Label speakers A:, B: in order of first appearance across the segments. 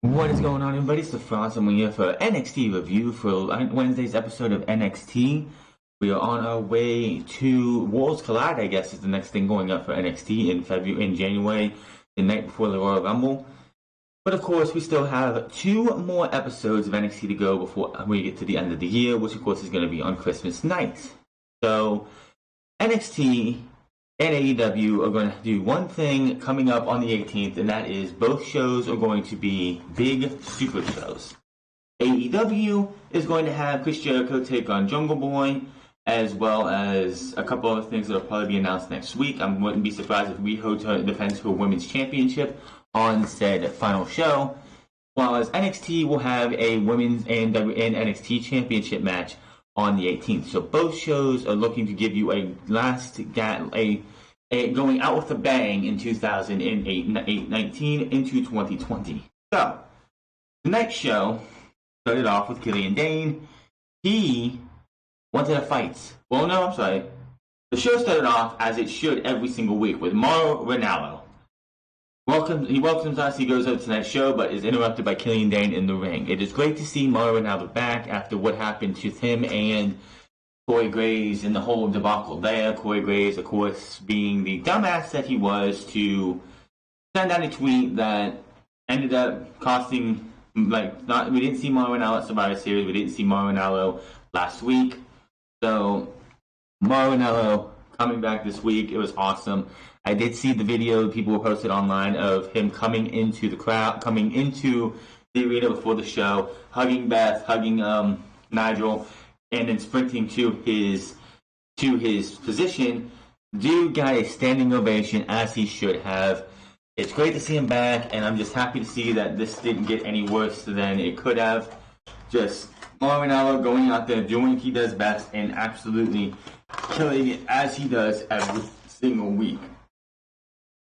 A: What is going on, everybody? It's the Frost, and we're here for NXT review for Wednesday's episode of NXT. We are on our way to Worlds Collide, I guess, is the next thing going up for NXT in January, the night before the Royal Rumble. But of course, we still have 2 more episodes of NXT to go before we get to the end of the year, which of course is going to be on Christmas night. So, NXT and AEW are going to do one thing coming up on the 18th, and that is both shows are going to be big super shows. AEW is going to have Chris Jericho take on Jungle Boy, as well as a couple other things that will probably be announced next week. I wouldn't be surprised if Riho defends her women's championship on said final show, while as NXT will have a women's and NXT championship match on the 18th. So both shows are looking to give you a going out with a bang in 2019 into 2020. So tonight's show started off with Killian Dane. He wanted to fight. Well, no, I'm sorry. The show started off as it should every single week with Mauro Ranallo. He welcomes us, he goes up to tonight's show, but is interrupted by Killian Dane in the ring. It is great to see Mauro Ranallo back after what happened to him and Corey Graves and the whole debacle there. Corey Graves, of course, being the dumbass that he was to send out a tweet that ended up costing, we didn't see Mauro Ranallo at Survivor Series, we didn't see Mauro Ranallo last week. So, Mauro Ranallo coming back this week, it was awesome. I did see the video people were posted online of him coming into the crowd, coming into the arena before the show, hugging Beth, hugging Nigel, and then sprinting to his position. Dude got a standing ovation, as he should have. It's great to see him back, and I'm just happy to see that this didn't get any worse than it could have. Just Mauro Ranallo going out there, doing what he does best, and absolutely killing it as he does every single week.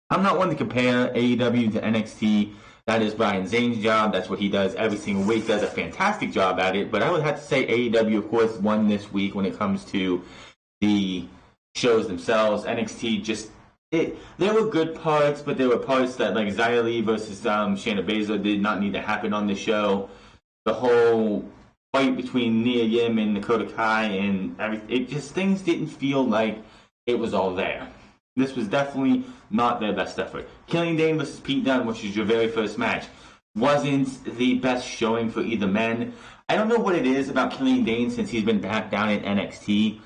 A: I'm not one to compare AEW to NXT. That is Brian Zane's job. That's what he does every single week. Does a fantastic job at it. But I would have to say AEW, of course, won this week when it comes to the shows themselves. NXT there were good parts, but there were parts that, like Xia Li versus Shayna Baszler, did not need to happen on the show. The whole fight between Nia Yim and Dakota Kai and everything, things didn't feel like it was all there. This was definitely not their best effort. Killian Dane versus Pete Dunne, which is your very first match, wasn't the best showing for either men. I don't know what it is about Killian Dane since he's been back down in NXT,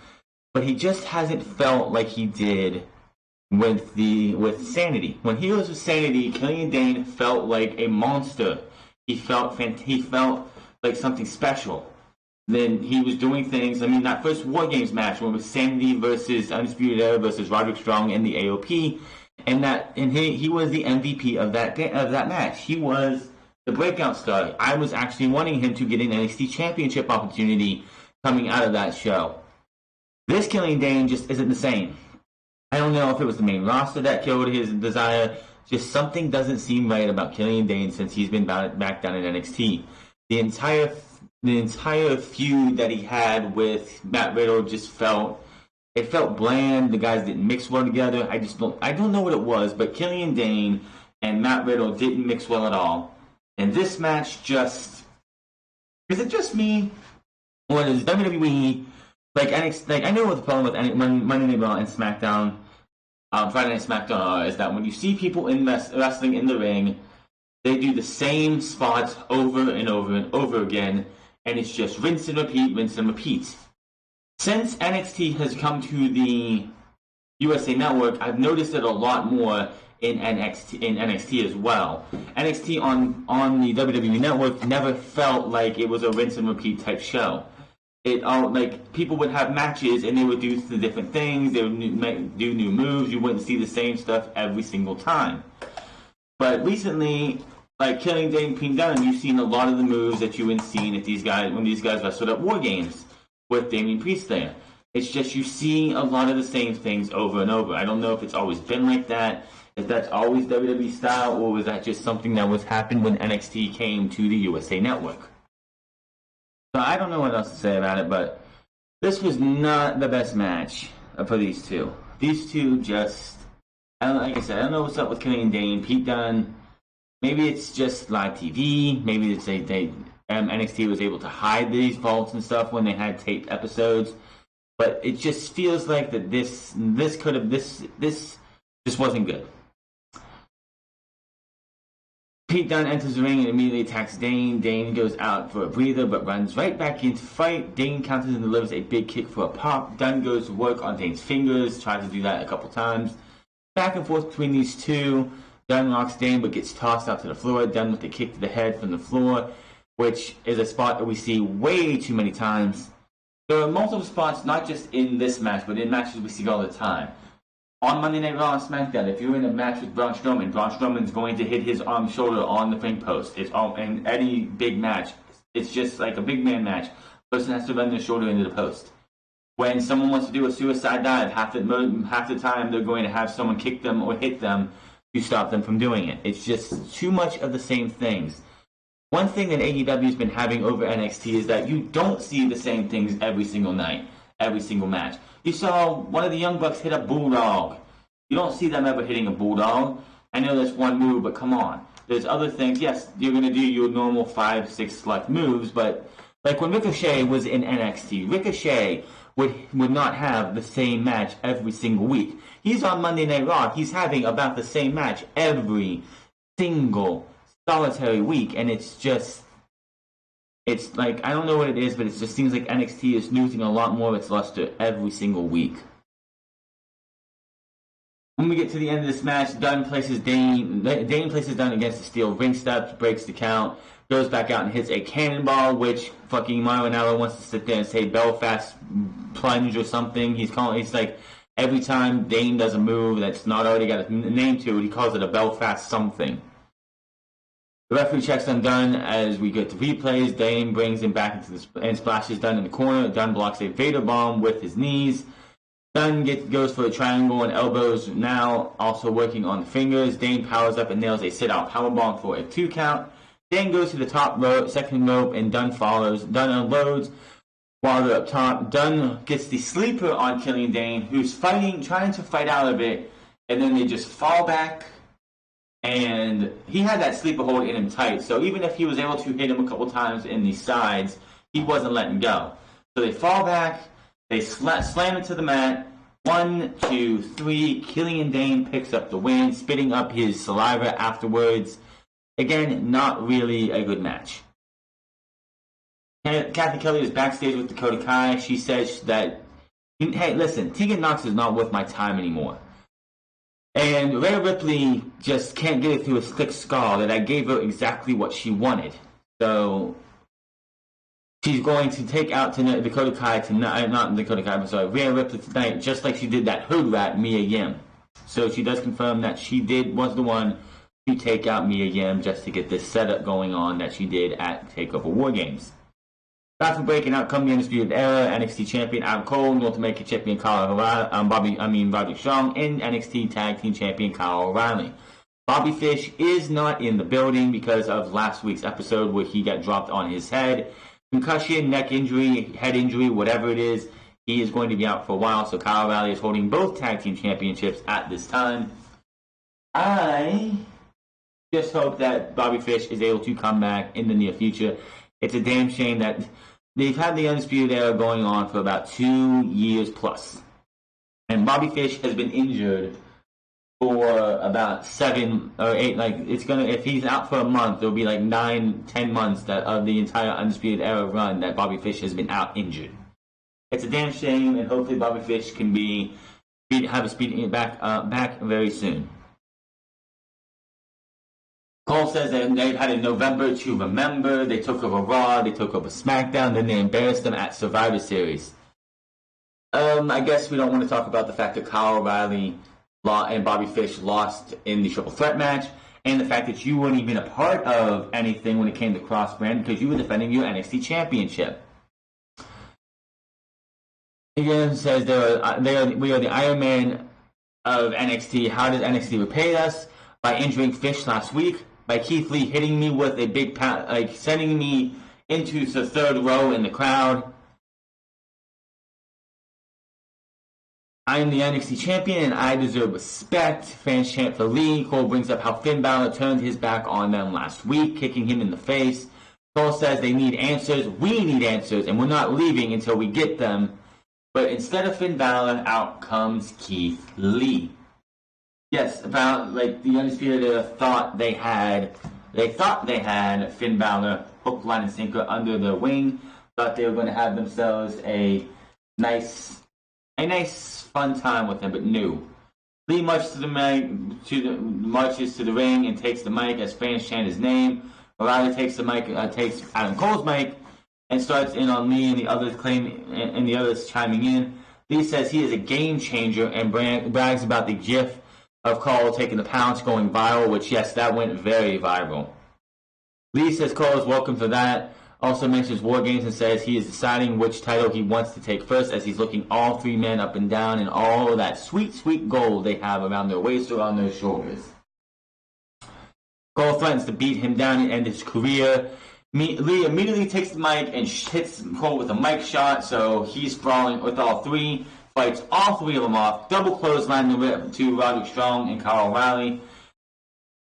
A: but he just hasn't felt like he did with Sanity. When he was with Sanity, Killian Dane felt like a monster. He felt like something special. Then he was doing things. That first War Games match when it was Sanity versus Undisputed Era versus Roderick Strong and the AOP, and he was the MVP of that match. He was the breakout star. I was actually wanting him to get an NXT Championship opportunity coming out of that show. This Killian Dane just isn't the same. I don't know if it was the main roster that killed his desire. Just something doesn't seem right about Killian Dane since he's been back down in NXT. The entire feud that he had with Matt Riddle just felt bland. The guys didn't mix well together. I don't know what it was, but Killian Dane and Matt Riddle didn't mix well at all. And this match is it just me, or is WWE like NXT? Like, I know what the problem with Monday Night Raw and SmackDown, Friday Night SmackDown are, is that when you see people in wrestling in the ring, they do the same spots over and over and over again. And it's just rinse and repeat, rinse and repeat. Since NXT has come to the USA Network, I've noticed it a lot more in NXT as well. NXT on the WWE Network never felt like it was a rinse and repeat type show. People would have matches and they would do the different things. They would do new moves. You wouldn't see the same stuff every single time. But recently, like Killian Dane, Pete Dunne, you've seen a lot of the moves that you would see when these guys wrestled at War Games with Damian Priest there. It's just you see a lot of the same things over and over. I don't know if it's always been like that, if that's always WWE style, or was that just something that happened when NXT came to the USA Network. So I don't know what else to say about it, but this was not the best match for these two. These two just, like I said, I don't know what's up with Killian Dane. Pete Dunne maybe it's just live TV. Maybe it's NXT was able to hide these vaults and stuff when they had taped episodes. But it just feels like that this just wasn't good. Pete Dunne enters the ring and immediately attacks Dane. Dane goes out for a breather but runs right back into fight. Dane counters and delivers a big kick for a pop. Dunne goes to work on Dane's fingers, tries to do that a couple times. Back and forth between these two. Dunne locks Dane but gets tossed out to the floor. Dunne with a kick to the head from the floor, which is a spot that we see way too many times. There are multiple spots, not just in this match, but in matches we see all the time. On Monday Night Raw and SmackDown, if you're in a match with Braun Strowman's going to hit his arm shoulder on the ring post. It's all in any big match. It's just like a big man match. Person has to run their shoulder into the post. When someone wants to do a suicide dive, half the time they're going to have someone kick them or hit them to stop them from doing it. It's just too much of the same things. One thing that AEW has been having over NXT is that you don't see the same things every single night, every single match. You saw one of the Young Bucks hit a bulldog. You don't see them ever hitting a bulldog. I know that's one move, but come on. There's other things. Yes, you're going to do your normal 5-6 select moves, but like when Ricochet was in NXT, Ricochet would not have the same match every single week. He's on Monday Night Raw. He's having about the same match every single solitary week, and it's like, I don't know what it is, but it just seems like NXT is losing a lot more of its luster every single week. When we get to the end of this match, Dunne places Dane places Dunne against the steel ring steps, breaks the count, goes back out and hits a cannonball, which fucking Marinello wants to sit there and say Belfast plunge or something. He's like, every time Dane does a move that's not already got a name to it, he calls it a Belfast something. The referee checks on Dunne as we get to replays. Dane brings him back into and splashes Dunne in the corner. Dunne blocks a Vader bomb with his knees. Dunne goes for a triangle and elbows, now also working on the fingers. Dane powers up and nails a sit-out powerbomb for a 2 count. Dane goes to the top rope, second rope, and Dunne follows. Dunne unloads while they're up top. Dunne gets the sleeper on Killian Dane, who's trying to fight out of it, and then they just fall back. And he had that sleeper hold in him tight, so even if he was able to hit him a couple times in the sides, he wasn't letting go. So they fall back, they slam into the mat. 1, 2, 3. Killian Dane picks up the win, spitting up his saliva afterwards. Again, not really a good match. Kathy Kelly is backstage with Dakota Kai. She says that, hey, listen, Tegan Nox is not worth my time anymore. And Rhea Ripley just can't get it through a thick skull that I gave her exactly what she wanted. So she's going to take out Dakota Kai tonight, not Dakota Kai, but sorry, Rhea Ripley tonight, just like she did that hood rat, Mia Yim. So she does confirm that she was the one to take out Mia Yim just to get this setup going on that she did at TakeOver War Games. After breaking out, come the Undisputed Era, NXT Champion Adam Cole, North American Champion Roderick Strong, and NXT Tag Team Champion Kyle O'Reilly. Bobby Fish is not in the building because of last week's episode where he got dropped on his head. Concussion, neck injury, head injury, whatever it is, he is going to be out for a while, so Kyle O'Reilly is holding both Tag Team Championships at this time. I just hope that Bobby Fish is able to come back in the near future. It's a damn shame that they've had the Undisputed Era going on for about 2 years plus. And Bobby Fish has been injured for about 7 or 8, if he's out for a month, it'll be like 9-10 months of the entire Undisputed Era run that Bobby Fish has been out injured. It's a damn shame, and hopefully Bobby Fish can have a speed back very soon. Cole says that they've had a November to remember. They took over Raw, they took over SmackDown, then they embarrassed them at Survivor Series. I guess we don't want to talk about the fact that Kyle O'Reilly and Bobby Fish lost in the Triple Threat match, and the fact that you weren't even a part of anything when it came to cross-brand because you were defending your NXT Championship. Again, says we are the Iron Man of NXT. How did NXT repay us? By injuring Fish last week, by Keith Lee hitting me with a big sending me into the third row in the crowd. I am the NXT champion and I deserve respect. Fans chant for Lee. Cole brings up how Finn Balor turned his back on them last week, kicking him in the face. Cole says they need answers. We need answers, and we're not leaving until we get them. But instead of Finn Balor, out comes Keith Lee. Yes, about like the Undisputed thought they had Finn Balor hook, line, and sinker under their wing. Thought they were going to have themselves a nice fun time with him, but no. Lee marches to the ring and takes the mic as fans chant his name. O'Reilly takes Adam Cole's mic and starts in on Lee and the others chiming in. Lee says he is a game changer and brags about the GIF of Cole taking the pounce going viral, which yes, that went very viral. Lee says Cole is welcome for that. Also mentions War Games and says he is deciding which title he wants to take first as he's looking all three men up and down and all of that sweet, sweet gold they have around their waist or on their shoulders. Cole threatens to beat him down and end his career. Lee immediately takes the mic and hits Cole with a mic shot, so he's brawling with all three, fights all three of them off, double clothesline to Roderick Strong and Kyle O'Reilly.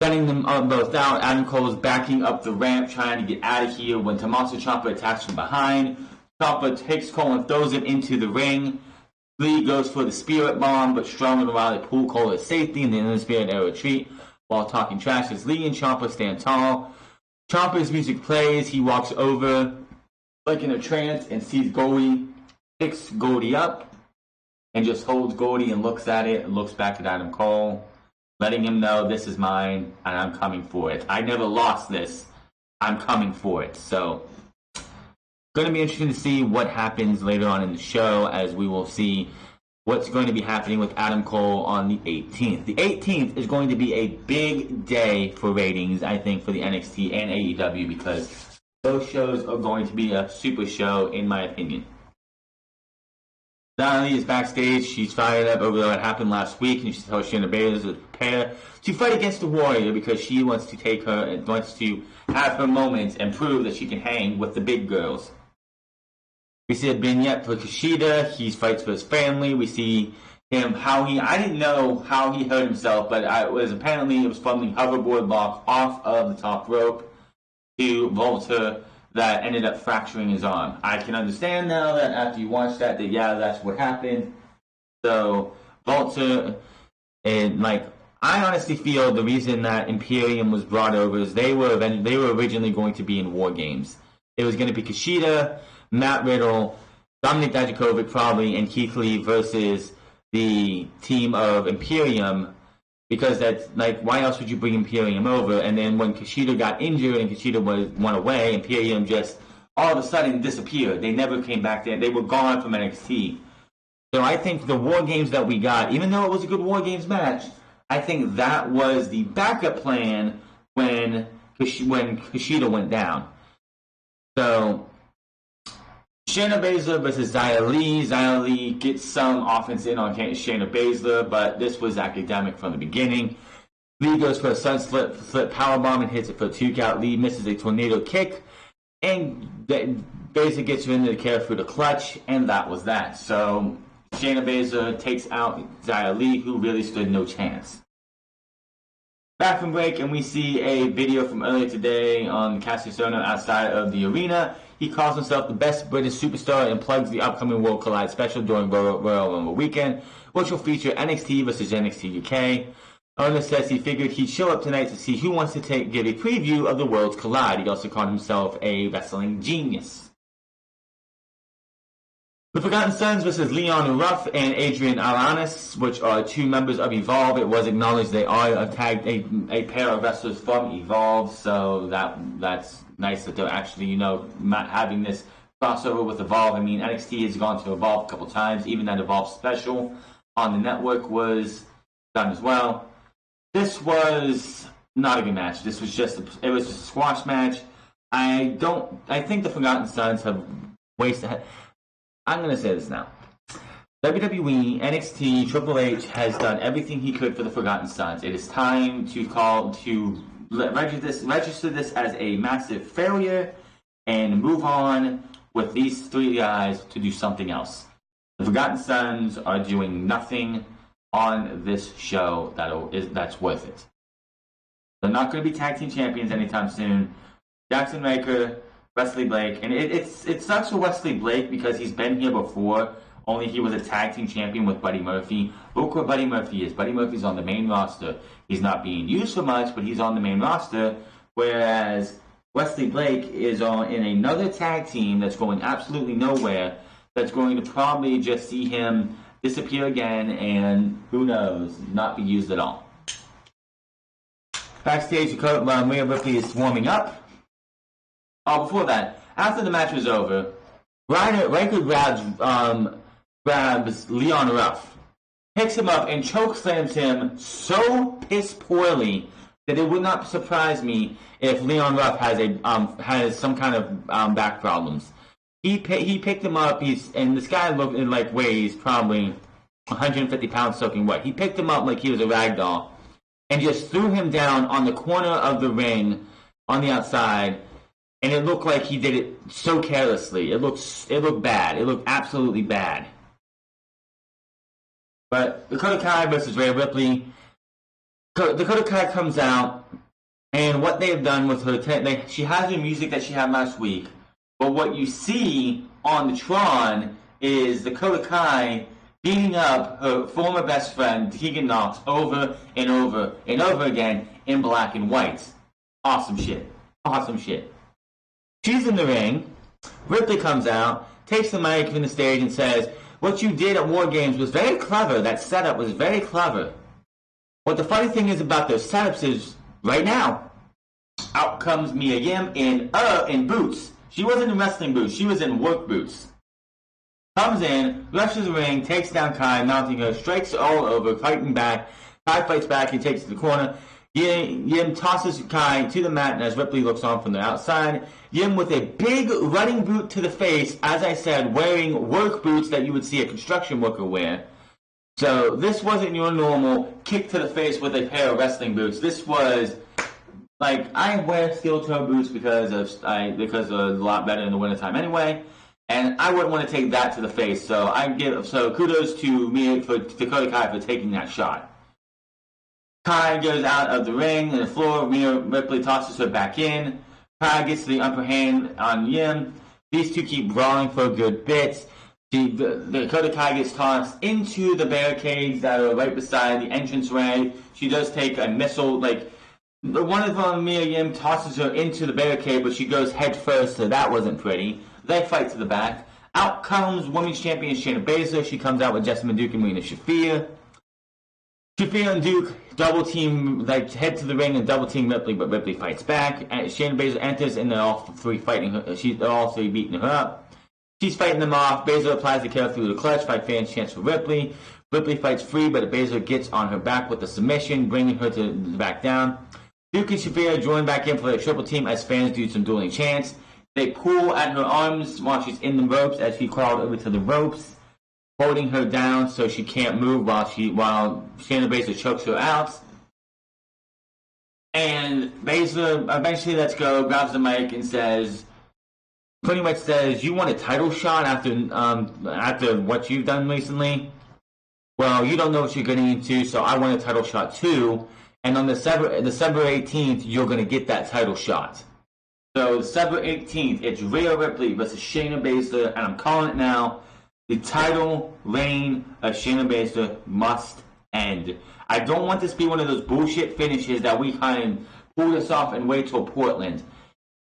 A: Sending them both out, Adam Cole is backing up the ramp trying to get out of here when Tommaso Ciampa attacks from behind. Ciampa takes Cole and throws him into the ring. Lee goes for the Spirit Bomb, but Strong and O'Reilly pull Cole to safety in the Undisputed Era retreat while talking trash as Lee and Ciampa stand tall. Ciampa's music plays, he walks over like in a trance and sees Goldie, picks Goldie up and just holds Goldie and looks at it and looks back at Adam Cole, letting him know this is mine and I'm coming for it. I never lost this. I'm coming for it. So, going to be interesting to see what happens later on in the show as we will see what's going to be happening with Adam Cole on the 18th. The 18th is going to be a big day for ratings, I think, for the NXT and AEW because those shows are going to be a super show, in my opinion. Donna Lee is backstage. She's fired up over what happened last week, and she tells Shayna Baszler to prepare to fight against the Warrior because she wants to take her and wants to have her moment and prove that she can hang with the big girls. We see a vignette for Kushida. He fights for his family. We see him I didn't know how he hurt himself, but it was from the hoverboard lock off of the top rope to Volta that ended up fracturing his arm. I can understand now that after you watch that yeah, that's what happened. So Volta and I honestly feel the reason that Imperium was brought over is they were originally going to be in War Games. It was going to be Kushida, Matt Riddle, Dominik Dijakovic probably, and Keith Lee versus the team of Imperium, because that's why else would you bring Imperium over? And then when Kushida got injured and Kushida went away, Imperium just all of a sudden disappeared. They never came back there. They were gone from NXT. So I think the War Games that we got, even though it was a good War Games match, I think that was the backup plan when Kushida went down. So Shayna Baszler versus Xia Li. Xia Li gets some offense in on Shayna Baszler, but this was academic from the beginning. Lee goes for a sunsplit powerbomb and hits it for a 2 count. Lee misses a tornado kick, and Baszler gets her into the care through the clutch, and that was that. So Shayna Baszler takes out Xia Li, who really stood no chance. Back from break, and we see a video from earlier today on Cassius Ohno outside of the arena. He calls himself the best British superstar and plugs the upcoming World Collide special during Royal Rumble weekend, which will feature NXT versus NXT UK. Ohno says he figured he'd show up tonight to see who wants to give a preview of the Worlds Collide. He also called himself a wrestling genius. The Forgotten Sons versus Leon Ruff and Adrian Alanis, which are two members of Evolve. It was acknowledged they are a pair of wrestlers from Evolve, so that's nice that they're actually, not having this crossover with Evolve. I mean, NXT has gone to Evolve a couple times. Even that Evolve special on the network was done as well. This was not a good match. This was just a squash match. I think the Forgotten Sons have wasted. I'm going to say this now. WWE, NXT, Triple H has done everything he could for the Forgotten Sons. It is time to register this as a massive failure and move on with these three guys to do something else. The Forgotten Sons are doing nothing on this show that's worth it. They're not going to be tag team champions anytime soon. Jackson Ryker, Wesley Blake, and it sucks for Wesley Blake because he's been here before. Only he was a tag team champion with Buddy Murphy. Look where Buddy Murphy is. Buddy Murphy's on the main roster. He's not being used for much, but he's on the main roster. Whereas Wesley Blake is in another tag team that's going absolutely nowhere. That's going to probably just see him disappear again and, who knows, not be used at all. Backstage, Rhea Ripley is warming up. Oh, before that, after the match was over, Ryker grabs Leon Ruff, picks him up, and chokeslams him so piss poorly that it would not surprise me if Leon Ruff has some kind of back problems. He picked him up. And this guy weighs probably 150 pounds soaking wet. He picked him up like he was a rag doll and just threw him down on the corner of the ring on the outside. And it looked like he did it so carelessly. It looked bad. It looked absolutely bad. But Dakota Kai versus Rhea Ripley. Dakota Kai comes out, and what they have done with her, she has her music that she had last week. But what you see on the Tron is Dakota Kai beating up her former best friend, Tegan Knox, over and over and over again in black and white. Awesome shit. Awesome shit. She's in the ring. Ripley comes out, takes the mic from the stage and says, "What you did at War Games was very clever. That setup was very clever." What the funny thing is about those setups is, right now, out comes Mia Yim in boots. She wasn't in wrestling boots. She was in work boots. Comes in, rushes the ring, takes down Kai, mounting her, strikes all over, fighting back. Kai fights back, he takes it to the corner. Yim tosses Kai to the mat, and as Ripley looks on from the outside, Yim with a big running boot to the face, as I said, wearing work boots that you would see a construction worker wear. So this wasn't your normal kick to the face with a pair of wrestling boots. This was I wear steel toe boots because they're a lot better in the wintertime anyway, and I wouldn't want to take that to the face. So kudos to me for Dakota Kai for taking that shot. Kai goes out of the ring and the floor. Rhea Ripley tosses her back in. Kai gets the upper hand on Yim. These two keep brawling for a good bit. Dakota Kai gets tossed into the barricades that are right beside the entranceway. She does take a missile, one of them, Mia Yim, tosses her into the barricade, but she goes head first, so that wasn't pretty. They fight to the back. Out comes Women's Champion Shayna Baszler. She comes out with Jessamine Duke and Marina Shafir. Shafir and Duke double team, head to the ring and double team Ripley, but Ripley fights back. Shayna Baszler enters, and they're all three fighting her. They're all three beating her up. She's fighting them off. Baszler applies the kill through the clutch. Fight fans chance for Ripley. Ripley fights free, but Baszler gets on her back with a submission, bringing her to the back down. Duke and Shafir join back in for a triple team as fans do some dueling chants. They pull at her arms while she's in the ropes as she crawled over to the ropes, holding her down so she can't move while Shayna Baszler chokes her out. And Baszler eventually lets go, grabs the mic, and pretty much says, "You want a title shot after what you've done recently? Well, you don't know what you're getting into, so I want a title shot too. And on December 18th, you're going to get that title shot." So December 18th, it's Rhea Ripley versus Shayna Baszler, and I'm calling it now. The title reign of Shayna Baszler must end. I don't want this to be one of those bullshit finishes that we kind of pull this off and wait till Portland.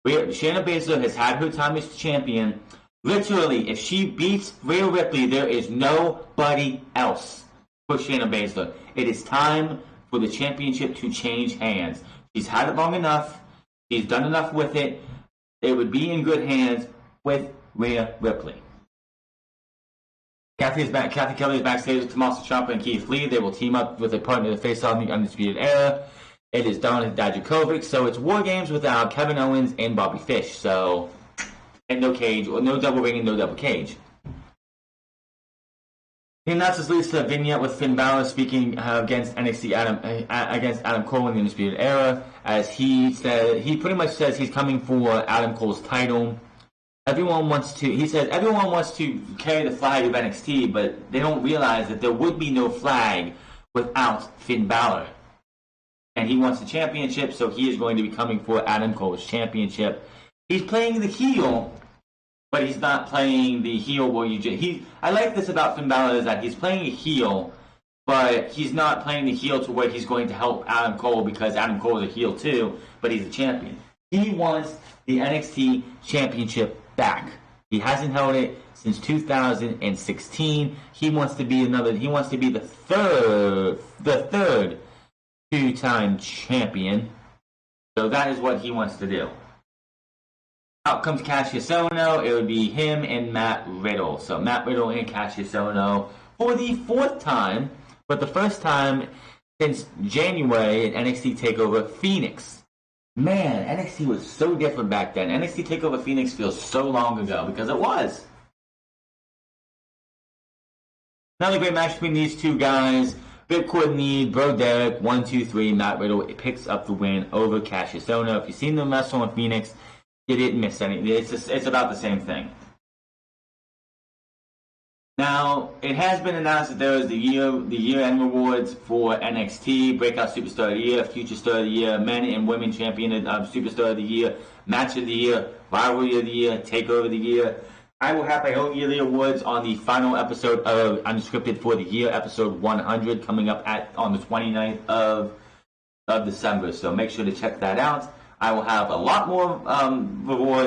A: Shayna Baszler has had her time as champion. Literally, if she beats Rhea Ripley, there is nobody else for Shayna Baszler. It is time for the championship to change hands. She's had it long enough. She's done enough with it. It would be in good hands with Rhea Ripley. Kathy Kelly is backstage with Tommaso Ciampa and Keith Lee. They will team up with a partner to face off in the Undisputed Era. It is Dominik Dijakovic, so it's War Games without Kevin Owens and Bobby Fish. So, and no cage, or no double ring and no double cage. He announces Lisa vignette with Finn Balor speaking against NXT against Adam Cole in the Undisputed Era, as he pretty much says he's coming for Adam Cole's title. everyone wants to, he says, everyone wants to carry the flag of NXT, but they don't realize that there would be no flag without Finn Balor. And he wants the championship, so he is going to be coming for Adam Cole's championship. He's playing the heel, but he's not playing the heel where you just... I like this about Finn Balor is that he's playing a heel, but he's not playing the heel to where he's going to help Adam Cole because Adam Cole is a heel too, but he's a champion. He wants the NXT championship back. He hasn't held it since 2016. He wants to be the third two-time champion. So that is what he wants to do. Out comes Cassius Ohno. It would be him and Matt Riddle. So Matt Riddle and Cassius Ohno for the fourth time, but the first time since January in NXT Takeover Phoenix. Man, NXT was so different back then. NXT Takeover Phoenix feels so long ago because it was. Another great match between these two guys. Ripcord Need, Bro Derek, 1, 2, 3. Matt Riddle picks up the win over Cassius Ohno. If you've seen them wrestle in Phoenix, you didn't miss anything. It's about the same thing. Now, it has been announced that there is the year-end rewards for NXT, Breakout Superstar of the Year, Future Star of the Year, Men and Women Champion Superstar of the Year, Match of the Year, Rivalry of the Year, Takeover of the Year. I will have my own yearly awards on the final episode of Unscripted for the Year, episode 100, coming up on the 29th of December. So make sure to check that out. I will have a lot more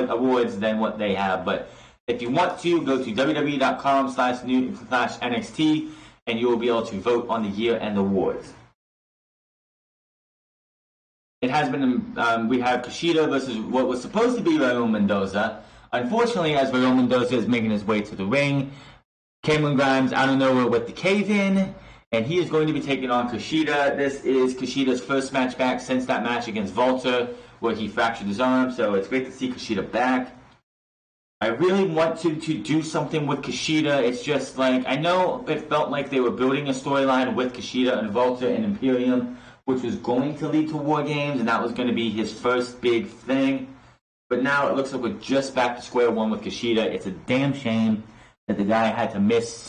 A: awards than what they have, but if you want to, go to www.com/NXT and you will be able to vote on the year-end awards. It has been, we have Kushida versus what was supposed to be Raul Mendoza. Unfortunately, as Raul Mendoza is making his way to the ring, Cameron Grimes out of nowhere with the cave-in, and he is going to be taking on Kushida. This is Kushida's first match back since that match against Walter, where he fractured his arm, so it's great to see Kushida back. I really want to do something with Kushida. It's just like, I know it felt like they were building a storyline with Kushida and Walter and Imperium, which was going to lead to War Games, and that was going to be his first big thing. But now it looks like we're just back to square one with Kushida. It's a damn shame that the guy had to miss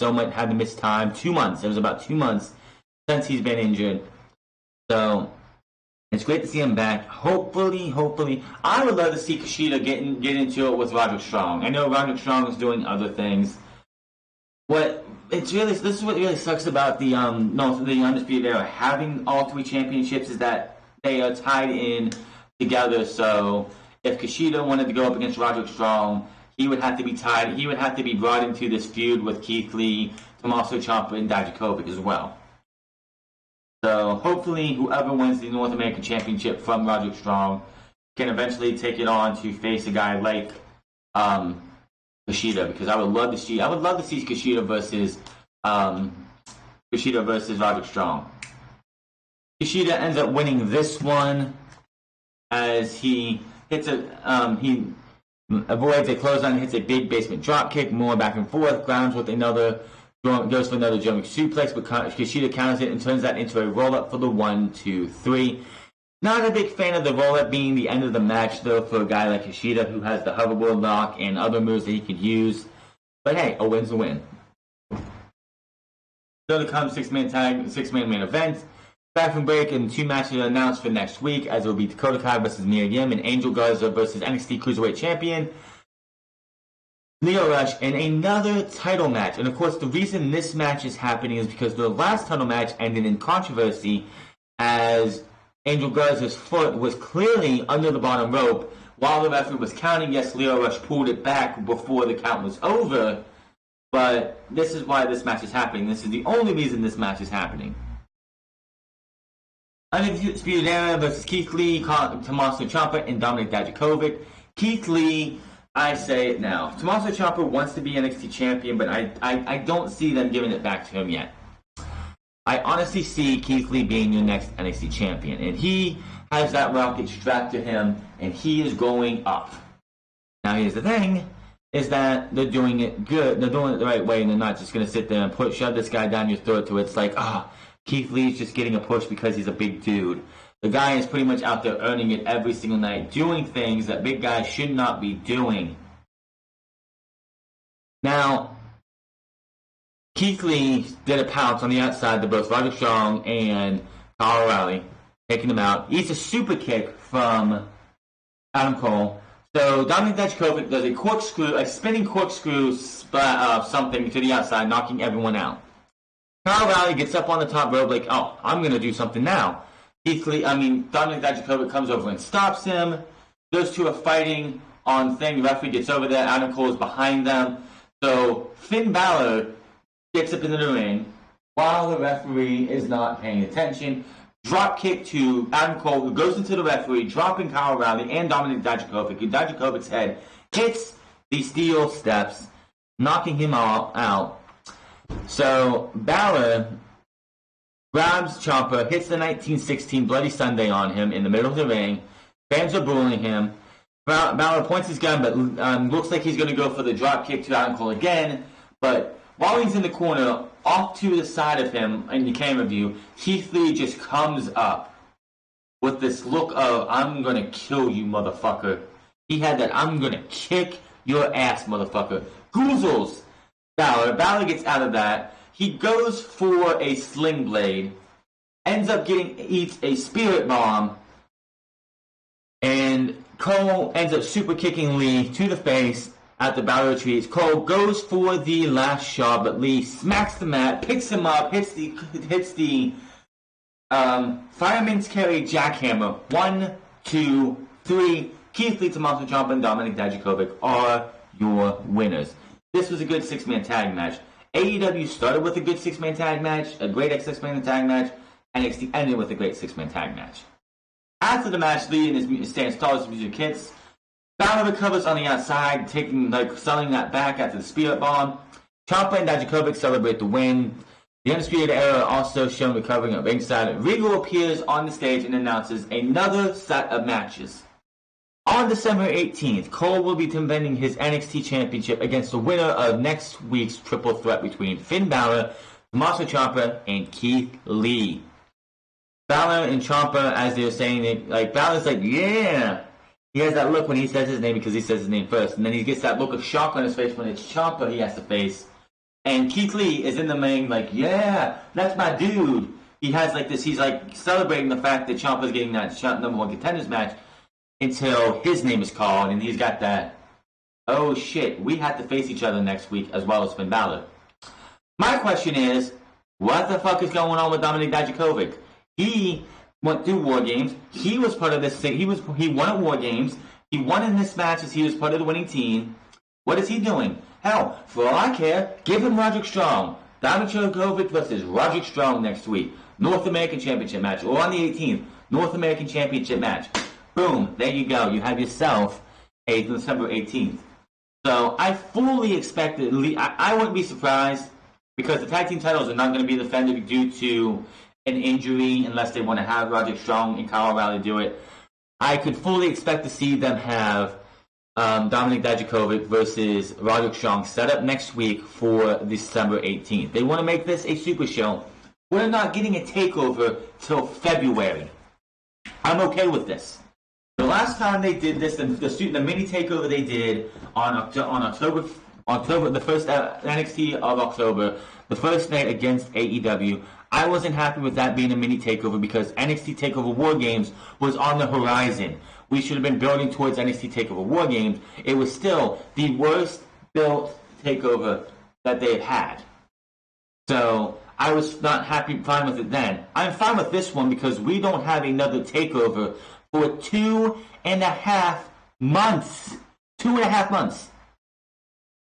A: time. 2 months. It was about 2 months since he's been injured. So it's great to see him back. Hopefully, I would love to see Kushida get into it with Roderick Strong. I know Roderick Strong is doing other things. This is what really sucks about the Undisputed Era having all three championships is that they are tied in together. So if Kushida wanted to go up against Roderick Strong, he would have to be tied. He would have to be brought into this feud with Keith Lee, Tommaso Ciampa, and Dijakovic as well. So hopefully whoever wins the North American Championship from Roderick Strong can eventually take it on to face a guy like Kushida, because I would love to see Kushida versus Roderick Strong. Kushida ends up winning this one as he hits he avoids a clothesline and hits a big basement drop kick, more back and forth, grounds with another. Goes for another German suplex, but Kushida counters it and turns that into a roll-up for the 1, 2, 3. Not a big fan of the roll-up being the end of the match, though, for a guy like Kushida who has the hoverboard lock and other moves that he could use. But hey, a win's a win. So to come, six-man main event. Back from break, and 2 matches are announced for next week, as it will be Dakota Kai versus Mia Yim and Angel Garza versus NXT Cruiserweight Champion Lio Rush in another title match. And of course, the reason this match is happening is because the last title match ended in controversy as Angel Garza's foot was clearly under the bottom rope while the referee was counting. Yes, Lio Rush pulled it back before the count was over, but this is why this match is happening. This is the only reason this match is happening. Undisputed Era versus Keith Lee, Tommaso Ciampa, and Dominic Dijakovic. Keith Lee, I say it now. Tommaso Ciampa wants to be NXT champion, but I don't see them giving it back to him yet. I honestly see Keith Lee being your next NXT champion, and he has that rocket strapped to him, and he is going up. Now here's the thing, is that they're doing it good, they're doing it the right way, and they're not just going to sit there and shove this guy down your throat to it's like, Keith Lee's just getting a push because he's a big dude. The guy is pretty much out there earning it every single night, doing things that big guys should not be doing. Now, Keith Lee did a pounce on the outside to both Roderick Strong and Kyle O'Reilly, taking them out. Eats a super kick from Adam Cole. So Dominik Dijakovic does a corkscrew, a spinning corkscrew something to the outside, knocking everyone out. Kyle O'Reilly gets up on the top rope like, oh, I'm going to do something now. Dominik Dijakovic comes over and stops him. Those two are fighting on thing. The referee gets over there. Adam Cole is behind them. So Finn Balor gets up into the ring while the referee is not paying attention. Drop kick to Adam Cole, who goes into the referee, dropping Kyle O'Reilly and Dominik Dijakovic. Dijakovic's head hits the steel steps, knocking him out. So Balor grabs Ciampa, hits the 1916 Bloody Sunday on him in the middle of the ring. Fans are booing him. Balor points his gun, but looks like he's going to go for the drop kick to Adam Cole again. But while he's in the corner, off to the side of him in the camera view, Keith Lee just comes up with this look of, I'm going to kill you, motherfucker. He had that, I'm going to kick your ass, motherfucker. Goozles Balor. Balor gets out of that. He goes for a sling blade, ends up eats a spirit bomb, and Cole ends up super kicking Lee to the face at the Balor retreats. Cole goes for the last shot, but Lee smacks the mat, picks him up, hits the fireman's carry jackhammer. 1, 2, 3. Keith Lee, Tommaso Ciampa, and Dominik Dijakovic are your winners. This was a good six-man tag match. AEW started with a good six-man tag match, a great six-man tag match. NXT ended with a great six-man tag match. After the match, Lee and his stands tall as music hits. Balor recovers on the outside, selling that back after the spirit bomb. Ciampa and Dijakovic celebrate the win. The Undisputed Era also shown recovering at ringside. Regal appears on the stage and announces another set of matches. On December 18th, Cole will be defending his NXT Championship against the winner of next week's triple threat between Finn Balor, Tommaso Ciampa, and Keith Lee. Balor and Ciampa, as they're saying it, Balor's like, yeah. He has that look when he says his name because he says his name first. And then he gets that look of shock on his face when it's Ciampa he has to face. And Keith Lee is in the ring like, yeah, that's my dude. He has he's celebrating the fact that Ciampa's getting that number one contenders match until his name is called. And he's got that, oh shit, we have to face each other next week as well as Finn Balor. My question is, what the fuck is going on with Dominik Dijakovic? He went through War Games. He was part of this thing. He won at War Games. He won in this match as he was part of the winning team. What is he doing? Hell, for all I care, give him Roderick Strong. Dominik Dijakovic versus Roderick Strong next week. North American Championship match. Or on the 18th, North American Championship match. Boom, there you go. You have yourself a December 18th. So I fully expect that I wouldn't be surprised because the tag team titles are not going to be defended due to an injury unless they want to have Roderick Strong and Kyle O'Reilly do it. I could fully expect to see them have Dominik Dijakovic versus Roderick Strong set up next week for December 18th. They want to make this a super show. We're not getting a takeover till February. I'm okay with this. The last time they did this, the mini takeover they did on October, the first NXT of October, the first night against AEW, I wasn't happy with that being a mini takeover because NXT Takeover War Games was on the horizon. We should have been building towards NXT Takeover War Games. It was still the worst built takeover that they've had. So I was not fine with it then. I'm fine with this one because we don't have another takeover for 2.5 months. 2.5 months.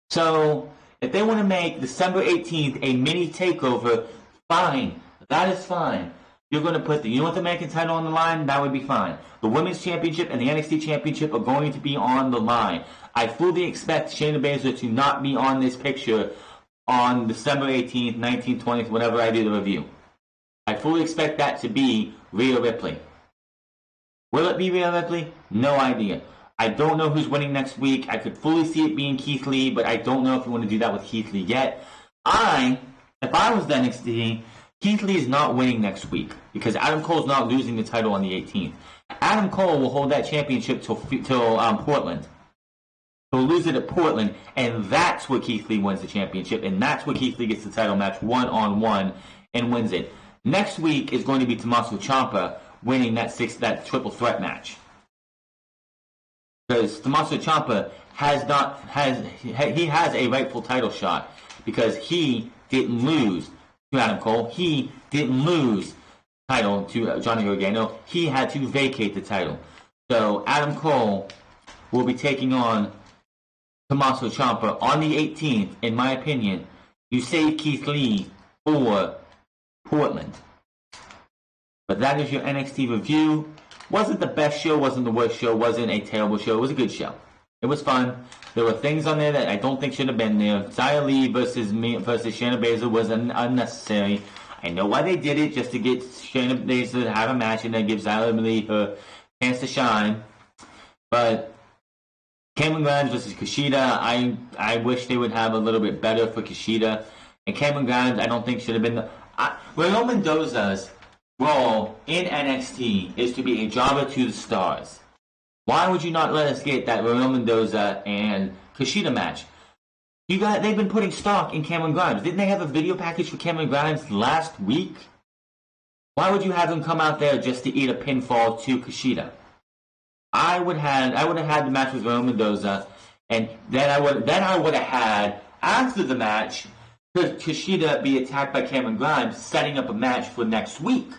A: So if they want to make December 18th a mini takeover, fine. That is fine. You're going to put the North American title on the line, that would be fine. The Women's Championship and the NXT Championship are going to be on the line. I fully expect Shayna Baszler to not be on this picture on December 18th, 19th, 20th, whenever I do the review. I fully expect that to be Rhea Ripley. Will it be Rhea Ripley? No idea. I don't know who's winning next week. I could fully see it being Keith Lee, but I don't know if you want to do that with Keith Lee yet. If I was the NXT, Keith Lee is not winning next week because Adam Cole's not losing the title on the 18th. Adam Cole will hold that championship till Portland. He'll lose it at Portland, and that's where Keith Lee wins the championship, and that's where Keith Lee gets the title match one-on-one and wins it. Next week is going to be Tommaso Ciampa winning that triple threat match. Because Tommaso Ciampa has a rightful title shot because he didn't lose to Adam Cole. He didn't lose title to Johnny Gargano. He had to vacate the title. So Adam Cole will be taking on Tommaso Ciampa on the 18th. In my opinion, you save Keith Lee for Portland. But that is your NXT review. Wasn't the best show, wasn't the worst show, wasn't a terrible show. It was a good show. It was fun. There were things on there that I don't think should have been there. Xia Li versus Shayna Baszler was unnecessary. I know why they did it, just to get Shayna Baszler to have a match and then give Xia Li her chance to shine. But Cameron Grimes versus Kushida, I wish they would have a little bit better for Kushida. And Cameron Grimes, I don't think should have been Raul Mendoza's role in NXT is to be a jobber to the stars. Why would you not let us get that Raul Mendoza and Kushida match? They've been putting stock in Cameron Grimes. Didn't they have a video package for Cameron Grimes last week? Why would you have him come out there just to eat a pinfall to Kushida? I would have had the match with Raul Mendoza, and then I would have had after the match Kushida be attacked by Cameron Grimes, setting up a match for next week.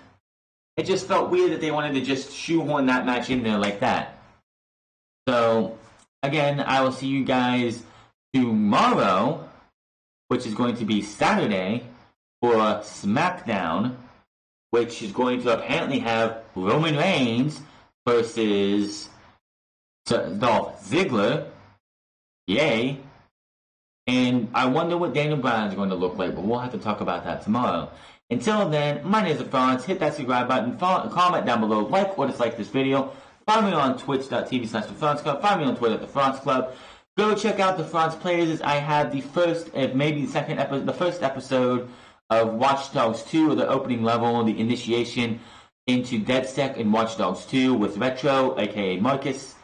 A: It just felt weird that they wanted to just shoehorn that match in there like that. So, again, I will see you guys tomorrow, which is going to be Saturday, for SmackDown, which is going to apparently have Roman Reigns versus Dolph Ziggler. Yay. And I wonder what Daniel Bryan is going to look like, but we'll have to talk about that tomorrow. Until then, my name is Franz. Hit that subscribe button, comment down below, like or dislike this video. Follow me on twitch.tv/TheFranz Club. Follow me on Twitter at The Franz Club. Go check out The Franz Players. I have the first, maybe the first episode of Watch Dogs 2, or the opening level, the initiation into DedSec in Watch Dogs 2 with Retro, aka Marcus.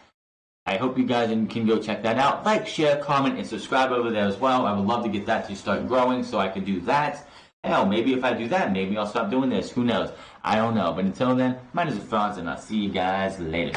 A: I hope you guys can go check that out. Like, share, comment, and subscribe over there as well. I would love to get that to start growing so I can do that. Hell, maybe if I do that, maybe I'll stop doing this. Who knows? I don't know. But until then, my name is Franz, and I'll see you guys later.